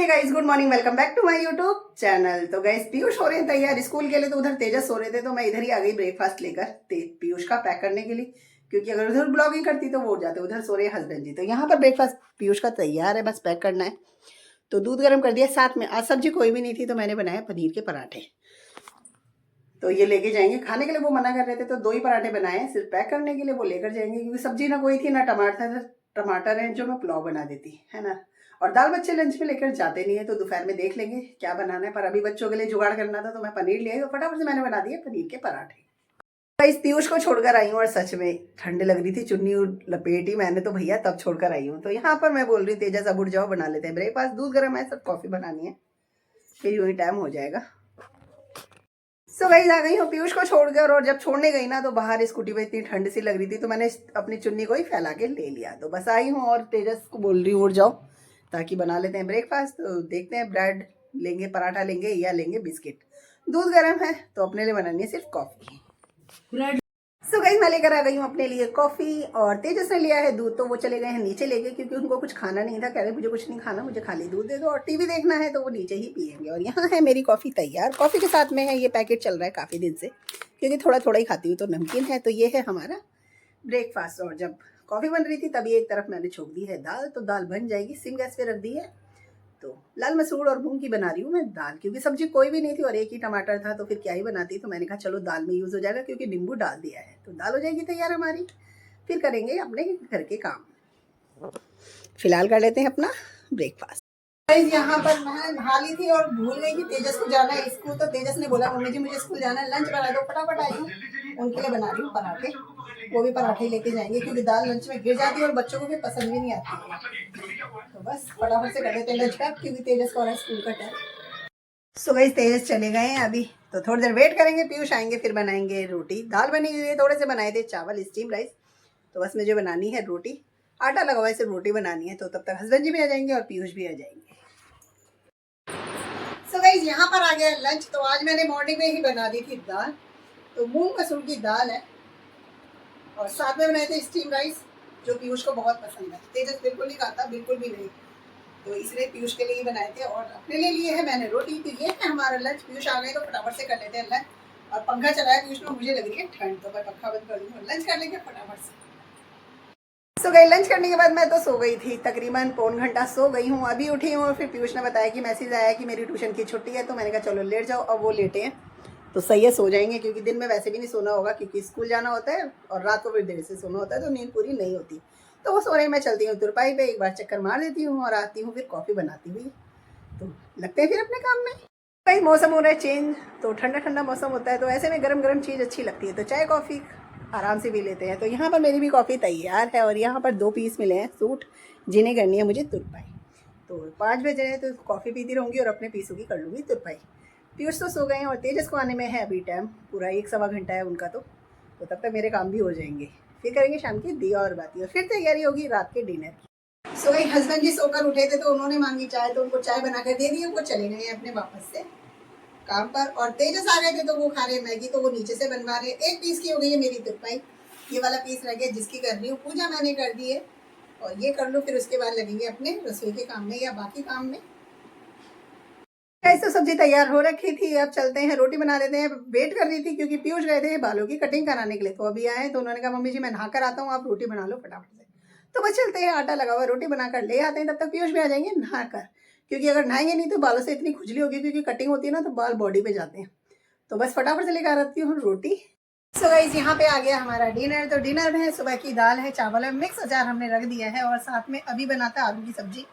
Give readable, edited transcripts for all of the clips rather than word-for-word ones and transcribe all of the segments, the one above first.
Guys, good morning, welcome back to my YouTube channel. तो guys, Piyush हो रहे हैं तैयार स्कूल के लिए, तो उधर तेजस सो रहे थे, तो मैं इधर ही आ गई ब्रेकफास्ट लेकर पीयूष का पैक करने के लिए, क्योंकि अगर उधर ब्लॉगिंग करती तो वो उठ जाते। उधर सो रहे हैं हस्बैंड जी, तो यहाँ पर ब्रेकफास्ट पीयूष का तैयार है, बस पैक करना है। तो दूध गर्म कर दिया, साथ में आज सब्जी कोई भी नहीं थी, तो मैंने बनाया पनीर के पराठे। तो ये लेके जाएंगे खाने के लिए, वो मना कर रहे थे, तो 2 ही पराठे बनाए हैं सिर्फ पैक करने के लिए, वो लेकर जाएंगे, क्योंकि सब्जी ना कोई थी ना टमाटर है, जो मैं पुलाव बना देती है ना। और दाल बच्चे लंच में लेकर जाते नहीं है, तो दोपहर में देख लेंगे क्या बनाना है। पर अभी बच्चों के लिए जुगाड़ करना था, तो मैं पनीर ले आई, तो फटाफट से मैंने बना दिए पनीर के पराठे। इस पीयूष को छोड़कर आई हूँ, और सच में ठंड लग रही थी, चुन्नी लपेटी मैंने तो भैया तब छोड़कर आई हूँ। तो यहाँ पर मैं बोल रही तेजस अब उठ जाओ, बना लेते हैं ब्रेकफास्ट। दूध गर्म है, सब कॉफी बनानी है, फिर यूं ही टाइम हो जाएगा। सो गाइस, आ गई हूँ पीयूष को छोड़कर, और जब छोड़ने गई ना, तो बाहर स्कूटी पे इतनी ठंड सी लग रही थी, तो मैंने अपनी चुन्नी को ही फैला के ले लिया। तो बस आई हूँ, और तेजस को बोल रही हूँ उठ जाओ, ताकि बना लेते हैं ब्रेकफास्ट। तो देखते हैं ब्रेड लेंगे, पराठा लेंगे, या लेंगे बिस्किट। दूध गर्म है, तो अपने लिए बनानी है सिर्फ कॉफी। सो गाइस, मैं लेकर आ गई हूँ अपने लिए कॉफी, और तेजस ने लिया है दूध, तो वो चले गए हैं नीचे लेके, क्योंकि उनको कुछ खाना नहीं था। कह रहे मुझे कुछ नहीं खाना, मुझे खाली दूध दे दो, और टीवी देखना है, तो वो नीचे ही पियेंगे। और यहाँ है मेरी कॉफी तैयार। कॉफी के साथ में है, ये पैकेट चल रहा है काफ़ी दिन से, क्योंकि थोड़ा थोड़ा ही खाती हूँ, तो नमकीन है। तो ये है हमारा ब्रेकफास्ट। और जब कॉफ़ी बन रही थी, तभी एक तरफ मैंने छोड़ दी है दाल, तो दाल बन जाएगी। सिम गैस पे रख दी है। तो लाल मसूर और मूंग की बना रही हूँ मैं दाल, क्योंकि सब्जी कोई भी नहीं थी और एक ही टमाटर था, तो फिर क्या ही बनाती। तो मैंने कहा चलो दाल में यूज़ हो जाएगा, क्योंकि नींबू डाल दिया है, तो दाल हो जाएगी तैयार हमारी। फिर करेंगे अपने घर के काम। फिलहाल कर लेते हैं अपना ब्रेकफास्ट। यहाँ पर मैं नहा ली थी और भूल गई कि तेजस को जाना है स्कूल, तो तेजस ने बोला मम्मी जी मुझे स्कूल जाना है, लंच बना दो। फटाफट आई हूँ, उनके लिए बना रही हूँ पराठे। वो भी पराठे लेके जाएंगे, क्योंकि दाल लंच में गिर जाती है और बच्चों को भी पसंद भी नहीं आती है। तो बस फटाफट से कर देते हैं लंच पैक, क्योंकि तेजस को आ रहा है स्कूल का टाइम। सो गाइस, तेजस चले गए हैं अभी, तो थोड़ी देर वेट करेंगे, पीयूष आएंगे, फिर बनाएंगे रोटी। दाल बनी हुई है, थोड़े से बनाए थे चावल, स्टीम राइस। तो बस मुझे बनानी है रोटी, आटा लगा हुआ है, सिर्फ रोटी बनानी है। तो तब तक हस्बैंड जी भी आ जाएंगे और पीयूष भी आ जाएंगे। सो गाइस, यहाँ पर आ गया लंच। तो आज मैंने मॉर्निंग में ही बना दी थी दाल, तो मूंग मसूर की दाल है, और साथ में बनाए थे स्टीम राइस, जो पीयूष को बहुत पसंद है। तेजस बिल्कुल नहीं खाता, बिल्कुल भी नहीं, तो इसलिए पीयूष के लिए ही बनाए थे। और अपने लिए लिए है मैंने रोटी। तो ये है हमारा लंच। पीयूष आ गए तो फटाफट से कर लेते हैं लंच। और पंखा चलाया पीयूष में, मुझे लग रही है ठंड, तो मैं पंखा बंद कर दूँगी, लंच कर लेंगे फटाफट से। सो गई, लंच करने के बाद मैं तो सो गई थी, तकरीबन पौन घंटा सो गई हूँ। अभी उठी हूँ, और फिर पीयूष ने बताया कि मैसेज आया कि मेरी ट्यूशन की छुट्टी है, तो मैंने कहा चलो लेट जाओ। अब वो लेटे हैं, तो सही है, सो जाएंगे, क्योंकि दिन में वैसे भी नहीं सोना होगा, क्योंकि स्कूल जाना होता है, और रात को फिर देर से सोना होता है, तो नींद पूरी नहीं होती। तो वो सो रहे हैं, मैं चलती हूँ तुरपाई पे, एक बार चक्कर मार देती हूँ, और आती हूँ, फिर कॉफ़ी बनाती हुई, तो लगते हैं फिर अपने काम में। भाई मौसम हो रहा है चेंज, तो ठंडा ठंडा मौसम होता है, तो ऐसे में गरम गरम चीज़ अच्छी लगती है, तो चाय कॉफ़ी आराम से पी लेते हैं। तो यहाँ पर मेरी भी कॉफ़ी तैयार है, और यहाँ पर 2 पीस मिले हैं सूट, जिन्हें करनी है मुझे तुरपाई। तो 5 बजे है, तो कॉफ़ी पीती रहूँगी, और अपने पीसों की कर लूँगी तुरपाई। पीयूष तो सो गए हैं, और तेजस को आने में है अभी टाइम, पूरा 1 सवा घंटा है उनका। तो तब तक मेरे काम भी हो जाएंगे, फिर करेंगे शाम की दिया और बाती, और फिर तैयारी होगी रात के डिनर की। सो भाई, हस्बैंड जी सोकर उठे थे, तो उन्होंने मांगी चाय, तो उनको चाय बनाकर दे दी, वो चले गए हैं अपने वापस से काम पर। और तेजस आ गए थे, तो वो खा रहे मैगी, तो वो नीचे से बनवा रहे। 1 पीस की हो गई है मेरी तुरपाई, ये वाला पीस रह गया जिसकी कर रही हूँ। पूजा मैंने कर दी है, और ये कर लूँ, फिर उसके बाद लगेंगे अपने रसोई के काम में या बाकी काम में। ऐसे सब्जी तैयार हो रखी थी, अब चलते हैं रोटी बना लेते हैं। वेट कर रही थी, क्योंकि पीयूष गए थे बालों की कटिंग कराने के लिए, तो अभी आए, तो उन्होंने कहा मम्मी जी मैं नहा कर आता हूँ, आप रोटी बना लो फटाफट से। तो बस चलते हैं, आटा लगा हुआ, रोटी बनाकर ले आते हैं, तब तक पीयूष भी आ जाएंगे नहा कर, क्योंकि अगर नहाएंगे नहीं तो बालों से इतनी खुजली होगी, क्योंकि कटिंग होती है ना, तो बाल बॉडी पे जाते हैं। तो बस फटाफट से लेकर आती हूँ रोटी। सो गाइस, यहाँ पे आ गया हमारा डिनर। तो डिनर में सुबह की दाल है, चावल है, मिक्स अचार हमने रख दिया है, और साथ में अभी बनाता है आलू की सब्जी,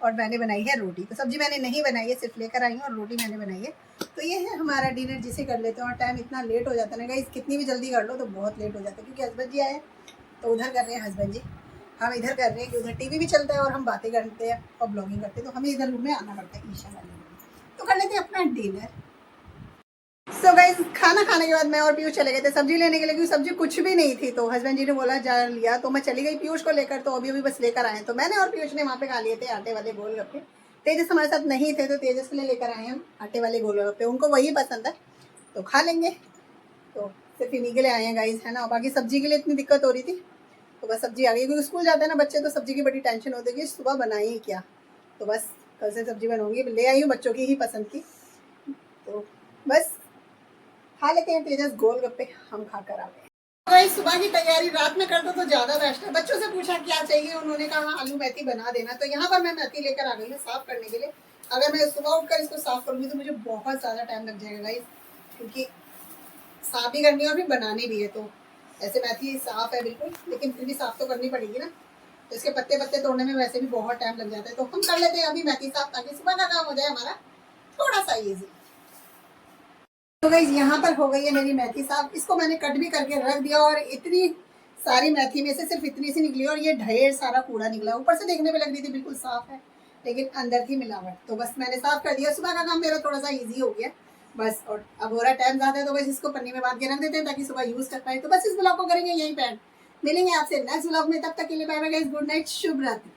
और मैंने बनाई है रोटी। तो सब्जी मैंने नहीं बनाई है, सिर्फ लेकर आई हूँ, और रोटी मैंने बनाई है। तो ये है हमारा डिनर, जिसे कर लेते हैं। और टाइम इतना लेट हो जाता है ना गाइस, कितनी भी जल्दी कर लो तो बहुत लेट हो जाता है, क्योंकि हस्बैंड जी आए, तो उधर कर रहे हैं हस्बैंड जी, हम इधर कर रहे हैं कि उधर टीवी भी चलता है, और हम बातें करते हैं और ब्लॉगिंग करते हैं, तो हमें इधर रूम में आना पड़ता है ईशा वाले रूम। तो कर लेते हैं अपना डिनर। सो गाइस, खाना खाने के बाद मैं और पीयूष चले गए थे सब्जी लेने के लिए, क्योंकि सब्जी कुछ भी नहीं थी, तो हस्बैंड जी ने बोला जा लिया, तो मैं चली गई पीयूष को लेकर। तो अभी बस लेकर आए, तो मैंने और पीयूष ने वहाँ पे खा लिए थे आटे वाले गोलगप्पे। तेजस हमारे साथ नहीं थे, तो तेजस के लिए लेकर आए हम आटे वाले गोलगप्पे, उनको वही पसंद है, तो खा लेंगे। तो सिर्फ इन्हीं के लिए आए हैं गाइस, है ना। और बाकी सब्जी के लिए इतनी दिक्कत हो रही थी, तो बस सब्जी आ गई, क्योंकि स्कूल जाते हैं ना बच्चे, तो सब्जी की बड़ी टेंशन होती है कि सुबह बनाए ही क्या। तो बस कल से सब्जी बनाऊंगी, ले आई हूँ बच्चों की ही पसंद की। तो बस खा लेते हैं तेजस गोलगप्पे, हम खाकर आ गए। भाई सुबह की तैयारी रात में कर दो तो ज़्यादा बेस्ट है। बच्चों से पूछा क्या चाहिए, उन्होंने कहा आलू मेथी बना देना। तो यहाँ पर मैं मेथी लेकर आ गई हूँ साफ़ करने के लिए। अगर मैं सुबह उठकर इसको साफ़ करूँगी तो मुझे बहुत ज़्यादा टाइम लग जाएगा गाइस, क्योंकि साफ़ भी करनी है और भी बनानी भी है। तो ऐसे मेथी साफ़ है बिल्कुल, लेकिन फिर भी साफ़ तो करनी पड़ेगी ना। तो इसके पत्ते पत्ते तोड़ने में वैसे भी बहुत टाइम लग जाता है, तो हम कर लेते हैं अभी मेथी साफ़, ताकि सुबह का काम हो जाए हमारा थोड़ा सा ईजी। तो गाइस यहाँ पर हो गई है मेरी मेथी साफ। इसको मैंने कट भी करके रख दिया और इतनी सारी मेथी में से सिर्फ इतनी सी निकली और ये ढेर सारा कूड़ा निकला। ऊपर से देखने में लग रही थी बिल्कुल साफ है, लेकिन अंदर थी मिलावट। तो बस मैंने साफ कर दिया। सुबह का काम मेरा थोड़ा सा ईजी हो गया बस। और अब हो रहा टाइम ज़्यादा है तो बस इसको पन्नी में बांध के रख देते हैं ताकि सुबह यूज़ कर पाए। तो बस इस ब्लॉग को करेंगे यहीं पे। मिलेंगे आपसे नेक्स्ट ब्लॉग में, तब तक के लिए bye bye guys, good night, शुभ रात्रि।